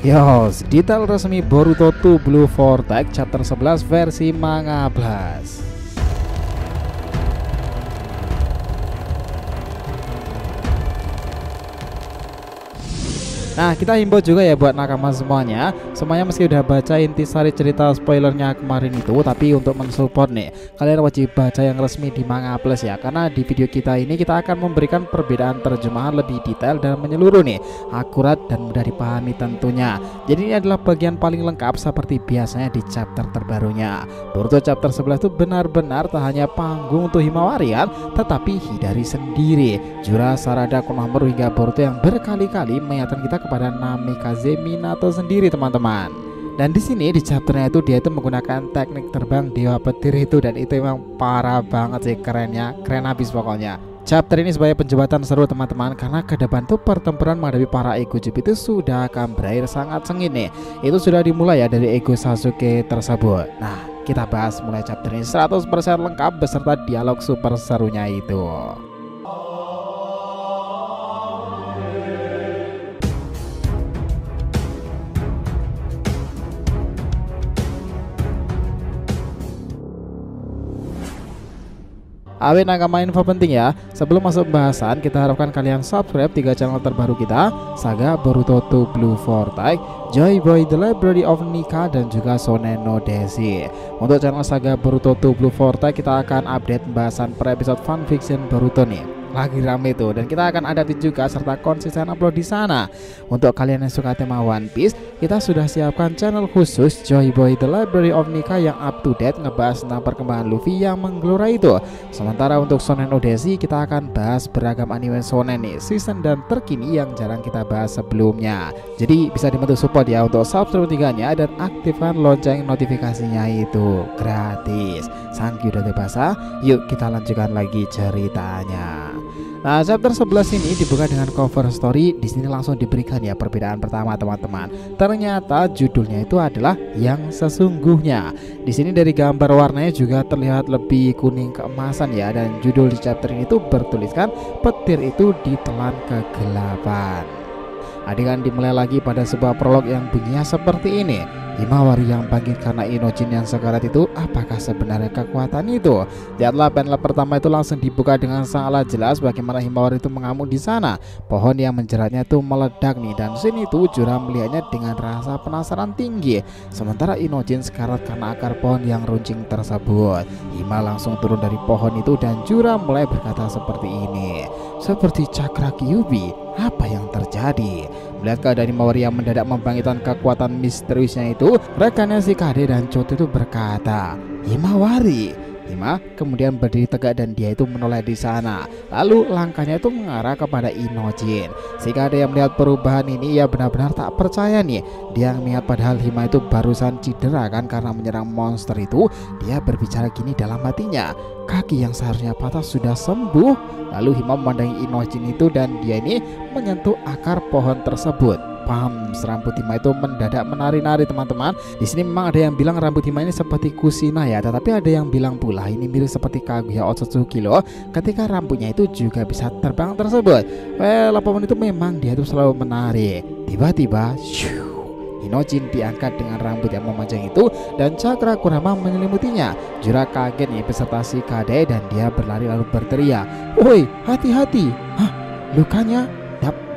Yos, detail resmi Boruto 2 Blue Vortex chapter 11 versi manga Blast. Nah, kita himbau juga ya buat nakama semuanya meski udah baca intisari cerita spoilernya kemarin itu, tapi untuk mensupport nih, kalian wajib baca yang resmi di Manga Plus ya, karena di video kita ini kita akan memberikan perbedaan terjemahan lebih detail dan menyeluruh nih, akurat dan mudah dipahami tentunya. Jadi ini adalah bagian paling lengkap seperti biasanya di chapter terbarunya. Boruto chapter 11 itu benar-benar tak hanya panggung untuk Himawarian, tetapi Hidari sendiri, Jura, Sarada, Konohamaru hingga Boruto yang berkali-kali mengingatkan kita kepada Namikaze Minato sendiri teman-teman. Dan di sini di chapternya itu dia itu menggunakan teknik terbang dewa petir itu, dan itu emang parah banget sih, keren habis pokoknya. Chapter ini sebagai penjembatan seru teman-teman, karena ke depan tuh pertempuran menghadapi para ego Jeep itu sudah akan berakhir sangat sengit nih. Itu sudah dimulai ya dari ego Sasuke tersebut. Nah, kita bahas mulai chapter ini 100% lengkap beserta dialog super serunya itu. Awet nakama info penting ya. Sebelum masuk pembahasan, kita harapkan kalian subscribe 3 channel terbaru kita, Saga Boruto 2 Blue Vortex, Joy Boy The Library of Nika, dan juga Shonen no Deshi. Untuk channel Saga Boruto 2 Blue Vortex, kita akan update pembahasan per episode fanfiction Boruto nih. Lagi rame tuh, dan kita akan update juga serta konsisten upload di sana. Untuk kalian yang suka tema One Piece, kita sudah siapkan channel khusus Joy Boy The Library of Nika yang up to date ngebahas tentang perkembangan Luffy yang menggelora itu. Sementara untuk Shonen no Deshi, kita akan bahas beragam anime shonen nih, season dan terkini yang jarang kita bahas sebelumnya. Jadi bisa dibantu support ya untuk subscribe 3-nya dan aktifkan lonceng notifikasinya itu gratis. Thank you udah bahasa. Yuk kita lanjutkan lagi ceritanya. Nah, chapter 11 ini dibuka dengan cover story. Di sini langsung diberikan ya perbedaan pertama teman-teman. Ternyata judulnya itu adalah Yang Sesungguhnya. Di sini dari gambar warnanya juga terlihat lebih kuning keemasan ya, dan judul di chapter ini tuh bertuliskan petir itu ditelan kegelapan. Adegan dimulai lagi pada sebuah prolog yang bunyinya seperti ini. Himawari yang bangkit karena Inojin yang sekarat itu, apakah sebenarnya kekuatan itu? Lihatlah panel pertama itu langsung dibuka dengan sangatlah jelas bagaimana Himawari itu mengamuk di sana. Pohon yang menjeratnya itu meledak nih, dan sini tuh Jura melihatnya dengan rasa penasaran tinggi. Sementara Inojin sekarat karena akar pohon yang runcing tersebut. Hima langsung turun dari pohon itu dan Jura mulai berkata seperti ini. Seperti cakra Kyuubi, apa yang terjadi? Melihat keadaan Himawari yang mendadak membangkitkan kekuatan misteriusnya itu, rekannya si Kade dan Choto itu berkata, Himawari. Hima kemudian berdiri tegak dan dia itu menoleh di sana. Lalu langkahnya itu mengarah kepada Inojin. Si Kade yang melihat perubahan ini ya benar-benar tak percaya nih. Dia mengingat padahal Hima itu barusan cedera kan karena menyerang monster itu. Dia berbicara gini dalam hatinya, kaki yang seharusnya patah sudah sembuh. Lalu Hima memandangi Inojin itu dan dia ini menyentuh akar pohon tersebut. Pam, rambut Hima itu mendadak menari-nari teman-teman. Di sini memang ada yang bilang rambut Hima ini seperti Kushina ya, tetapi ada yang bilang pula ini mirip seperti Kaguya Otsutsuki loh, ketika rambutnya itu juga bisa terbang tersebut. Well, apapun itu memang dia itu selalu menari. Tiba-tiba, Inojin diangkat dengan rambut yang memanjang itu dan cakra Kurama menyelimutinya. Jura kaget nih beserta si Kade dan dia berlari lalu berteriak, "Woi, hati-hati!" Hah, lukanya?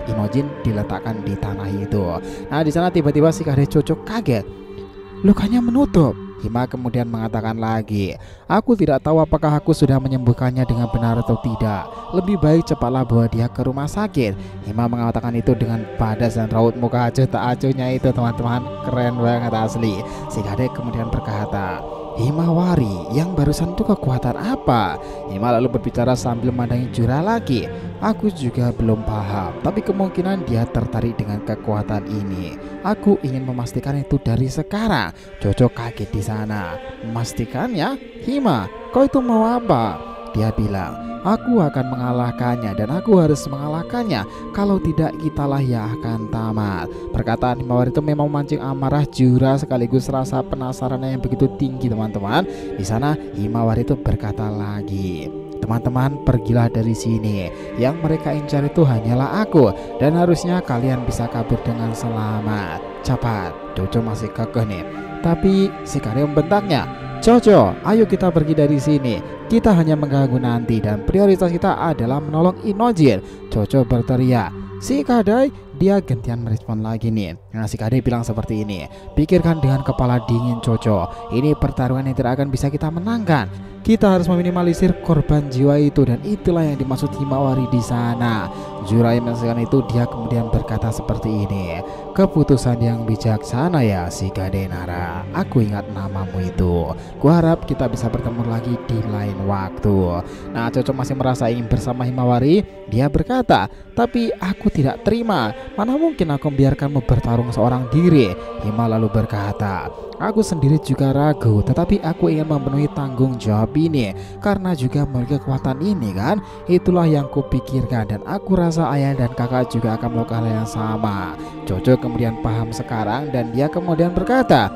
Inojin diletakkan di tanah itu. Nah, di sana tiba-tiba si Kade cocok kaget. Lukanya menutup. Hima kemudian mengatakan lagi, aku tidak tahu apakah aku sudah menyembuhkannya dengan benar atau tidak. Lebih baik cepatlah bawa dia ke rumah sakit. Hima mengatakan itu dengan padas dan raut muka acuh tak acuhnya itu teman-teman. Keren banget asli. Si Kade kemudian berkata, Himawari yang barusan itu kekuatan apa? Hima lalu berbicara sambil memandangi Jura lagi. Aku juga belum paham, tapi kemungkinan dia tertarik dengan kekuatan ini. Aku ingin memastikan itu dari sekarang. Jojo kaget di sana. Memastikannya? Hima, kau itu mau apa? Dia bilang, aku akan mengalahkannya dan aku harus mengalahkannya. Kalau tidak, kitalah yang akan tamat. Perkataan Himawari itu memang memancing amarah Jura sekaligus rasa penasarannya yang begitu tinggi teman-teman. Di sana Himawari itu berkata lagi, Teman-teman, pergilah dari sini. Yang mereka incar itu hanyalah aku, dan harusnya kalian bisa kabur dengan selamat. Cepat. Jojo masih kekeh nih. Tapi si Kade membentaknya, Jojo, ayo kita pergi dari sini. Kita hanya mengganggu nanti dan prioritas kita adalah menolong Inojin. Jojo berteriak. Si Kade dia gantian merespon lagi nih. Nah, si Kade bilang seperti ini, pikirkan dengan kepala dingin Jojo. Ini pertarungan yang tidak akan bisa kita menangkan. Kita harus meminimalisir korban jiwa itu, dan itulah yang dimaksud Himawari di sana. Jurai menyaksikan itu, dia kemudian berkata seperti ini, keputusan yang bijaksana ya si Kade Nara. Aku ingat namamu itu. Kuharap kita bisa bertemu lagi di lain waktu. Nah, Jojo masih merasa ingin bersama Himawari. Dia berkata, tapi aku tidak terima. Mana mungkin aku membiarkanmu bertarung seorang diri. Hima lalu berkata, aku sendiri juga ragu, tetapi aku ingin memenuhi tanggung jawab ini karena juga memiliki kekuatan ini kan. Itulah yang kupikirkan, dan aku rasa ayah dan kakak juga akan melakukan hal yang sama. Jojo kemudian paham sekarang, dan dia kemudian berkata,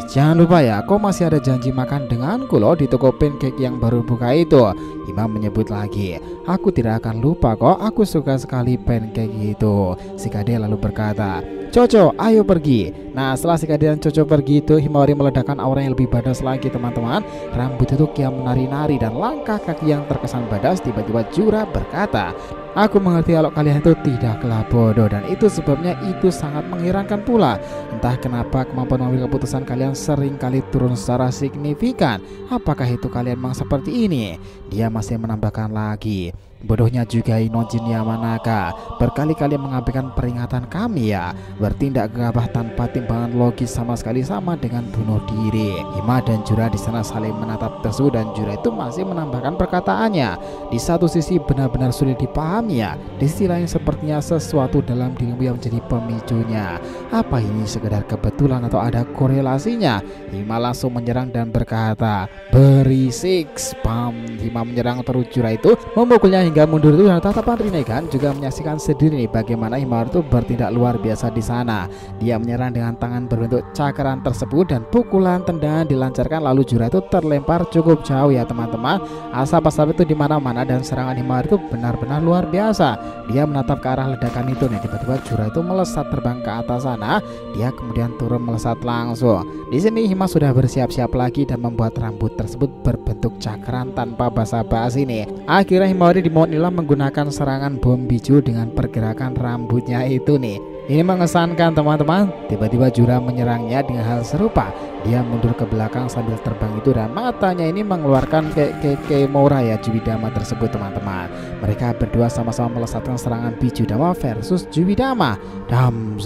jangan lupa ya, kau masih ada janji makan denganku loh di toko pancake yang baru buka itu. Hima menyebut lagi, aku tidak akan lupa kok, aku suka sekali pancake itu. Si Kade lalu berkata, Jojo, ayo pergi. Nah, setelah si Kade dan Jojo pergi itu, Himawari meledakkan aura yang lebih badas lagi teman-teman. Rambut itu kian menari-nari dan langkah kaki yang terkesan badas. Tiba-tiba Jura berkata, aku mengerti kalau kalian itu tidaklah bodoh, dan itu sebabnya itu sangat mengherankan pula. Entah kenapa kemampuan mengambil keputusan kalian sering kali turun secara signifikan. Apakah itu kalian memang seperti ini? Dia masih menambahkan lagi, bodohnya juga Inojin Yamanaka, berkali-kali mengabaikan peringatan kami ya. Bertindak gegabah tanpa timbangan logis sama sekali sama dengan bunuh diri. Hima dan Jura di sana saling menatap tesu, dan Jura itu masih menambahkan perkataannya. Di satu sisi benar-benar sulit dipahami ya, di sisi lain sepertinya sesuatu dalam dirimu yang menjadi pemicunya. Apa ini sekedar kebetulan atau ada korelasinya? Hima langsung menyerang dan berkata, berisik, spam. Hima menyerang terus Jura itu memukulnya hingga mundur itu, dan tatapan Rinnegan juga menyaksikan sendiri nih bagaimana Himawari itu bertindak luar biasa di sana. Dia menyerang dengan tangan berbentuk cakaran tersebut, dan pukulan tendangan dilancarkan, lalu Jura itu terlempar cukup jauh ya teman-teman. Asap-asap itu di mana-mana, dan serangan Himawari itu benar-benar luar biasa. Dia menatap ke arah ledakan itu nih, tiba-tiba Jura itu melesat terbang ke atas sana. Dia kemudian turun melesat langsung. Di sini Hima sudah bersiap-siap lagi dan membuat rambut tersebut berbentuk cakaran tanpa basa-basi nih. Akhirnya Himawari Nila menggunakan serangan bom biju dengan pergerakan rambutnya itu nih. Ini mengesankan teman-teman. Tiba-tiba Jura menyerangnya dengan hal serupa. Dia mundur ke belakang sambil terbang itu, dan matanya ini mengeluarkan kayak Moura ya Juwidama tersebut teman-teman. Mereka berdua sama-sama melesatkan serangan biju Dama versus Juwidama.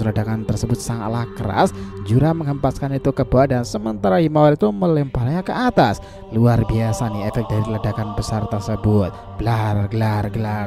Ledakan tersebut sangatlah keras. Jura menghempaskan itu ke bawah, dan sementara Himawari itu melemparnya ke atas. Luar biasa nih efek dari ledakan besar tersebut. Glar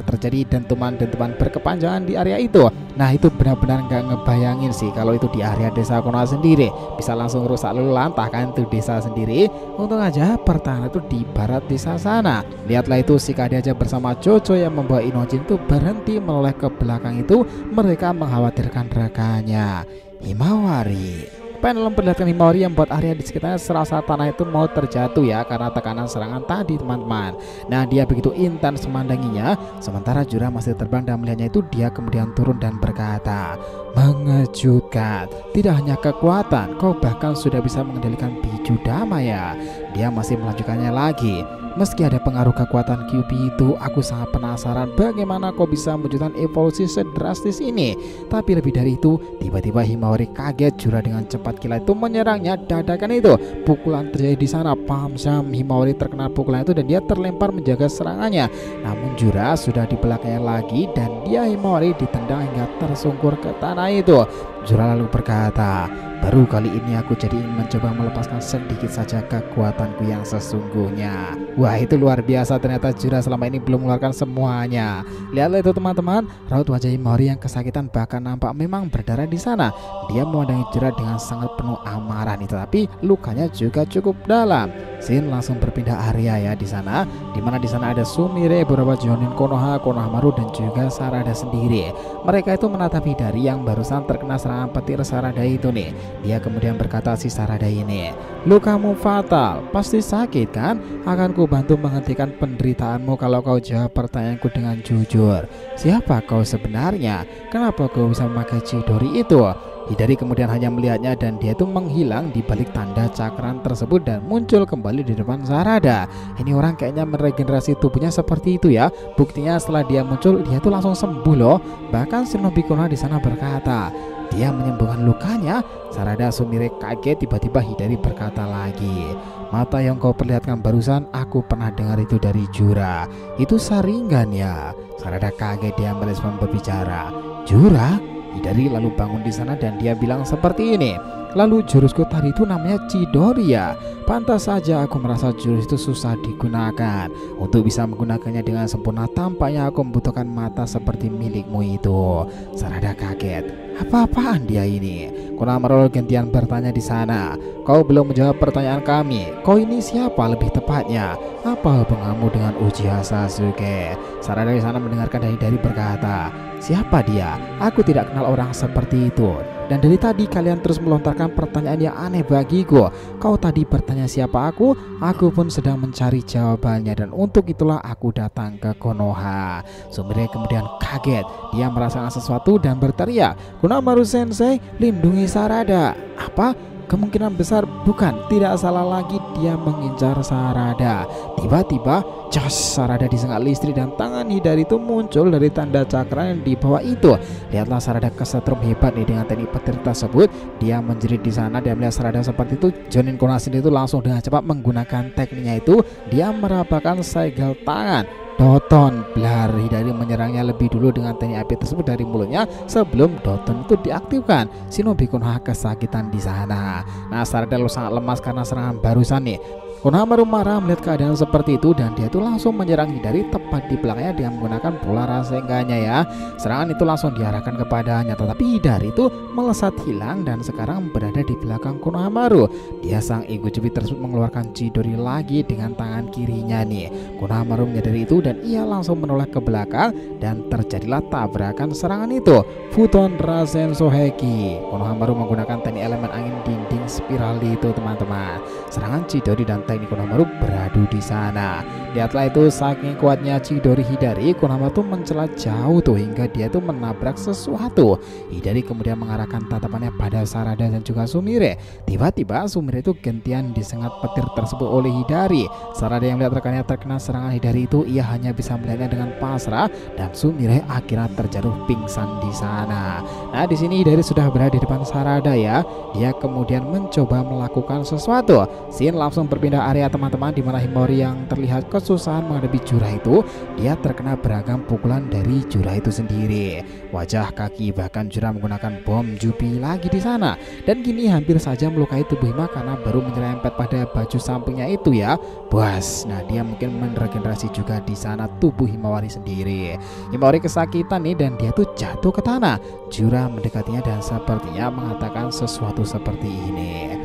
terjadi dentuman-dentuman berkepanjangan di area itu. Nah, itu benar-benar nggak ngebayangin sih kalau itu di area desa Konoha sendiri bisa langsung rusak lalu lantah kan itu desa sendiri. Untung aja pertahanan itu di barat desa sana. Lihatlah itu, si Kade aja bersama Jojo yang membawa Inojin itu berhenti menoleh ke belakang itu. Mereka mengkhawatirkan rekannya Himawari. Panel memperlihatkan Himawari yang membuat area di sekitarnya serasa tanah itu mau terjatuh ya karena tekanan serangan tadi teman-teman. Nah, dia begitu intens memandanginya, sementara Jura masih terbang dan melihatnya itu. Dia kemudian turun dan berkata, mengejutkan, tidak hanya kekuatan, kau bahkan sudah bisa mengendalikan biju Dama ya. Dia masih melanjutkannya lagi. Meski ada pengaruh kekuatan Kyuubi itu, aku sangat penasaran bagaimana kau bisa mewujudkan evolusi sedrastis ini. Tapi lebih dari itu, tiba-tiba Himawari kaget. Jura dengan cepat kilat itu menyerangnya dadakan itu. Pukulan terjadi di sana. Pam-sam, Himawari terkena pukulan itu dan dia terlempar menjaga serangannya. Namun Jura sudah di belakangnya lagi, dan dia Himawari ditendang hingga tersungkur ke tanah itu. Jura lalu berkata, baru kali ini aku jadi ingin mencoba melepaskan sedikit saja kekuatanku yang sesungguhnya. Wah, itu luar biasa, ternyata Jura selama ini belum mengeluarkan semuanya. Lihatlah itu teman-teman, raut wajah Himawari yang kesakitan bahkan nampak memang berdarah di sana. Dia memandangi Jura dengan sangat penuh amarah nih, tetapi lukanya juga cukup dalam. Shin langsung berpindah area ya di sana, dimana di sana ada Sumire, beberapa Jonin Konohamaru dan juga Sarada sendiri. Mereka itu menatap Hidari yang barusan terkena serangan petir Sarada itu nih. Dia kemudian berkata si Sarada ini, "Lukamu fatal, pasti sakit kan? Akan ku bantu menghentikan penderitaanmu kalau kau jawab pertanyaanku dengan jujur. Siapa kau sebenarnya? Kenapa kau bisa memakai Chidori itu?" Hidari kemudian hanya melihatnya dan dia itu menghilang di balik tanda cakran tersebut dan muncul kembali di depan Sarada. Ini orang kayaknya meregenerasi tubuhnya seperti itu ya. Buktinya setelah dia muncul, dia itu langsung sembuh loh. Bahkan Shinobi Konoha di sana berkata, dia menyembuhkan lukanya. Sarada Sumire kaget, tiba-tiba Hidari berkata lagi, "Mata yang kau perlihatkan barusan aku pernah dengar itu dari Jura. Itu Sharingan ya?" Sarada kaget, dia merespon berbicara, "Jura?" Hidari lalu bangun di sana dan dia bilang seperti ini, "Lalu jurusku tadi itu namanya Chidori ya? Pantas saja aku merasa jurus itu susah digunakan. Untuk bisa menggunakannya dengan sempurna tampaknya aku membutuhkan mata seperti milikmu itu." Sarada kaget. Apa-apaan dia ini? Konohamaru gantian bertanya di sana. "Kau belum menjawab pertanyaan kami. Kau ini siapa lebih tepatnya? Apa hubunganmu dengan Uchiha Sasuke?" Sarada di sana mendengarkan dari berkata, "Siapa dia? Aku tidak kenal orang seperti itu. Dan dari tadi kalian terus melontarkan pertanyaan yang aneh bagiku. Kau tadi bertanya siapa aku? Aku pun sedang mencari jawabannya dan untuk itulah aku datang ke Konoha." Sumire kemudian kaget. Dia merasakan sesuatu dan berteriak, "Konohamaru Sensei, lindungi Sarada." Apa? Kemungkinan besar bukan, tidak salah lagi dia mengincar Sarada. Tiba-tiba jos, Sarada disengat listrik dan tangan Hidari itu muncul dari tanda cakra yang di bawah itu. Lihatlah Sarada kesetrum hebat nih dengan teknik petir tersebut. Dia menjerit di sana. Dia melihat Sarada seperti itu. Jonin Konoha sendiri itu langsung dengan cepat menggunakan tekniknya itu. Dia merapalkan segel tangan. Doton blar. Hidari menyerangnya lebih dulu dengan teknik api tersebut dari mulutnya sebelum Doton itu diaktifkan. Shinobi Konoha kesakitan di sana. Nah, Sarada sangat lemas karena serangan barusan nih. Konohamaru marah melihat keadaan seperti itu dan dia itu langsung menyerang Hidari tepat di belakangnya dengan menggunakan bola Rasengannya ya. Serangan itu langsung diarahkan kepadanya, tetapi Hidari itu melesat hilang dan sekarang berada di belakang Konohamaru. Dia sang ego jepi tersebut mengeluarkan Chidori lagi dengan tangan kirinya nih. Konohamaru menyadari itu dan ia langsung menoleh ke belakang dan terjadilah tabrakan serangan itu. Futon Rasen Soheki. Konohamaru menggunakan teknik elemen angin dinding spiral itu teman-teman. Serangan Chidori dan teknik Konohamaru beradu di sana. Lihatlah itu, saking kuatnya Chidori Hidari, Konohamaru tuh mencela jauh tuh hingga dia tuh menabrak sesuatu. Hidari kemudian mengarahkan tatapannya pada Sarada dan juga Sumire. Tiba-tiba Sumire itu gantian disengat petir tersebut oleh Hidari. Sarada yang melihat rekannya terkena serangan Hidari itu, ia hanya bisa melihatnya dengan pasrah dan Sumire akhirnya terjatuh pingsan di sana. Nah, di sini Hidari sudah berada di depan Sarada ya. Dia kemudian mencoba melakukan sesuatu. Shin langsung berpindah area teman-teman, di mana Himori yang terlihat kesusahan menghadapi Jura itu, dia terkena beragam pukulan dari Jura itu sendiri. Wajah, kaki, bahkan Jura menggunakan bom Jupi lagi di sana. Dan kini hampir saja melukai tubuh Hima karena baru menyerempet pada baju sampingnya itu ya. Bos, nah dia mungkin meregenerasi juga di sana tubuh Himawari sendiri. Himawari kesakitan nih dan dia tuh jatuh ke tanah. Jura mendekatinya dan sepertinya mengatakan sesuatu seperti ini.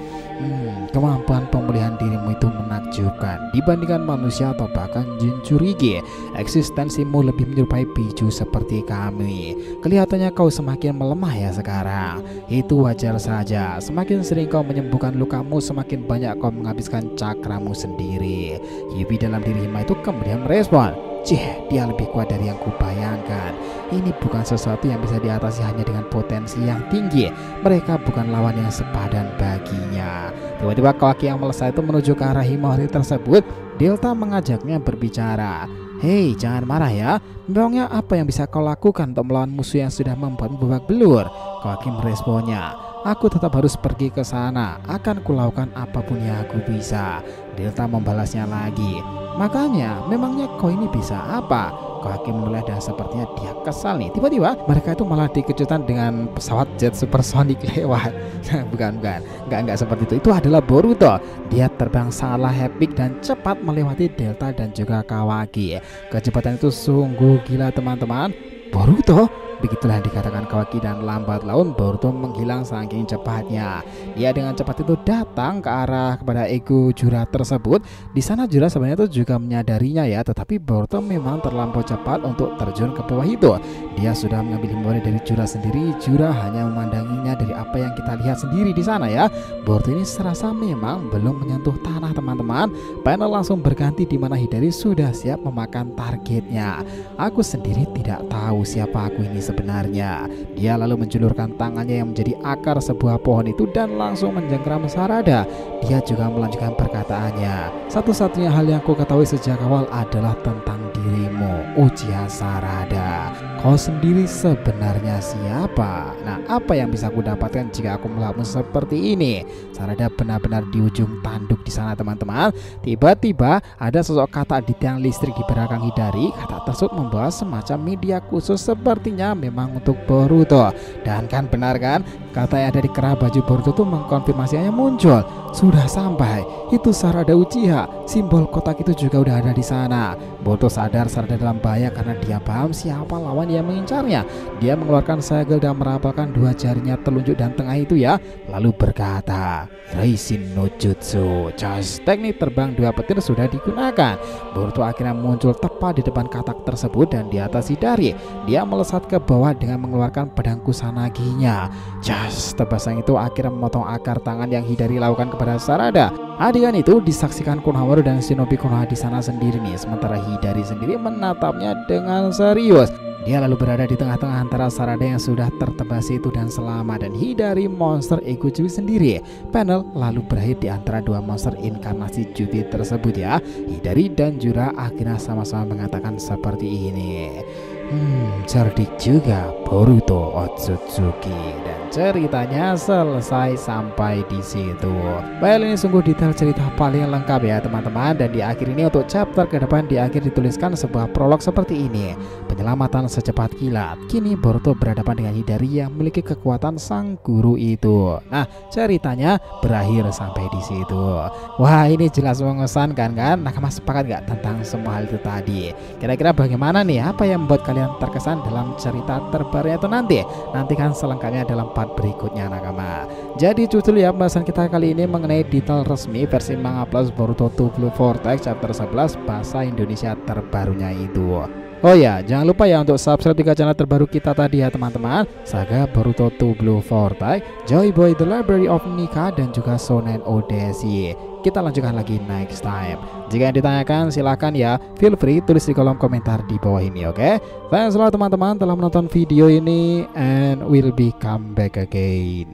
Kemampuan pemulihan dirimu itu menakjubkan dibandingkan manusia atau bahkan jin curigi. Eksistensimu lebih menyerupai biju seperti kami. Kelihatannya kau semakin melemah ya sekarang. Itu wajar saja. Semakin sering kau menyembuhkan lukamu, semakin banyak kau menghabiskan cakramu sendiri. Yubi dalam diri Hima itu kemudian merespon, dia lebih kuat dari yang kubayangkan. Ini bukan sesuatu yang bisa diatasi hanya dengan potensi yang tinggi. Mereka bukan lawan yang sepadan baginya. Tiba-tiba kaki yang melesat itu menuju ke arah Himawari tersebut. Delta mengajaknya berbicara. "Hei, jangan marah ya. Memangnya apa yang bisa kau lakukan untuk melawan musuh yang sudah membuatmu babak belur?" Kaki meresponnya, "Aku tetap harus pergi ke sana. Akan kulakukan apapun yang aku bisa." Delta membalasnya lagi, "Makanya, memangnya kau ini bisa apa?" Kaki menoleh dan sepertinya dia kesal nih. Tiba-tiba mereka itu malah dikejutkan dengan pesawat jet supersonik lewat. Enggak seperti itu. Itu adalah Boruto. Dia terbang sangatlah epic dan cepat melewati Delta dan juga Kawaki. Kecepatan itu sungguh gila teman-teman. Boruto Begitulah yang dikatakan Kawaki, dan lambat laun Boruto menghilang saking cepatnya. Dia dengan cepat itu datang ke arah kepada ego Jura tersebut. Di sana Jura sebenarnya itu juga menyadarinya ya, tetapi Boruto memang terlampau cepat untuk terjun ke bawah itu. Dia sudah mengambil himbauan dari Jura sendiri. Jura hanya memandanginya dari apa yang kita lihat sendiri di sana ya. Boruto ini serasa memang belum menyentuh tanah teman-teman. Panel langsung berganti di mana Hidari sudah siap memakan targetnya. Aku sendiri tidak tahu siapa aku ini sebenarnya. Dia lalu menjulurkan tangannya yang menjadi akar sebuah pohon itu dan langsung menjengkram Sarada. Dia juga melanjutkan perkataannya. Satu-satunya hal yang ku ketahui sejak awal adalah tentang dirimu, Uchiha Sarada. Kau sendiri sebenarnya siapa? Nah, apa yang bisa aku dapatkan jika aku melakukan seperti ini? Sarada benar-benar di ujung tanduk di sana teman-teman. Tiba-tiba ada sosok kata di tiang listrik di belakang Hidari. Kata tersebut membawa semacam media khusus, sepertinya memang untuk Boruto. Dan kan benar kan, kata yang ada di kerah baju Boruto itu mengkonfirmasinya muncul. Sudah sampai, itu Sarada Uchiha. Simbol kotak itu juga udah ada di sana. Boruto sadar Sarada dalam bahaya karena dia paham siapa lawan yang mengincarnya. Dia mengeluarkan segel dan merapalkan dua jarinya telunjuk dan tengah itu ya, lalu berkata, Reishin no Jutsu. Just teknik terbang dua petir sudah digunakan. Boruto akhirnya muncul tepat di depan katak tersebut dan di atas Hidari. Dia melesat ke bawah dengan mengeluarkan pedang Kusanaginya. Just tebasang itu akhirnya memotong akar tangan yang Hidari lakukan kepada Sarada. Adegan itu disaksikan Konohamaru dan Shinobi Konoha di sana sendiri nih, sementara Hidari sendiri menatapnya dengan serius. Dia lalu berada di tengah-tengah antara Sarada yang sudah tertebas itu dan selamat, dan Hidari monster ego Jubi sendiri. Panel lalu berakhir di antara dua monster inkarnasi Jubi tersebut ya. Hidari dan Jura akhirnya sama-sama mengatakan seperti ini. Cerdik juga Boruto Otsutsuki. Dan ceritanya selesai sampai di situ. Well, ini sungguh detail cerita paling lengkap ya teman-teman. Dan di akhir ini untuk chapter ke depan di akhir dituliskan sebuah prolog seperti ini. Penyelamatan secepat kilat. Kini Boruto berhadapan dengan Hidari yang memiliki kekuatan sang guru itu. Nah, ceritanya berakhir sampai di situ. Wah, ini jelas mengesankan kan? Nah, kamu sepakat gak tentang semua hal itu tadi? Kira-kira bagaimana nih? Apa yang membuat kalian terkesan dalam cerita terbarunya itu nanti? Nantikan selengkapnya dalam part berikutnya nakama. Jadi judul ya pembahasan kita kali ini mengenai detail resmi versi Manga Plus Boruto 2 Blue Vortex chapter 11 bahasa Indonesia terbarunya itu. Oh ya, jangan lupa ya untuk subscribe 3 channel terbaru kita tadi ya teman-teman. Saga Boruto 2 Blue Vortex, Joy Boy The Library of Nika, dan juga Shonen Odyssey. Kita lanjutkan lagi next time. Jika yang ditanyakan silahkan ya, feel free tulis di kolom komentar di bawah ini, oke? Thanks a lot teman-teman telah menonton video ini, and we'll be come back again.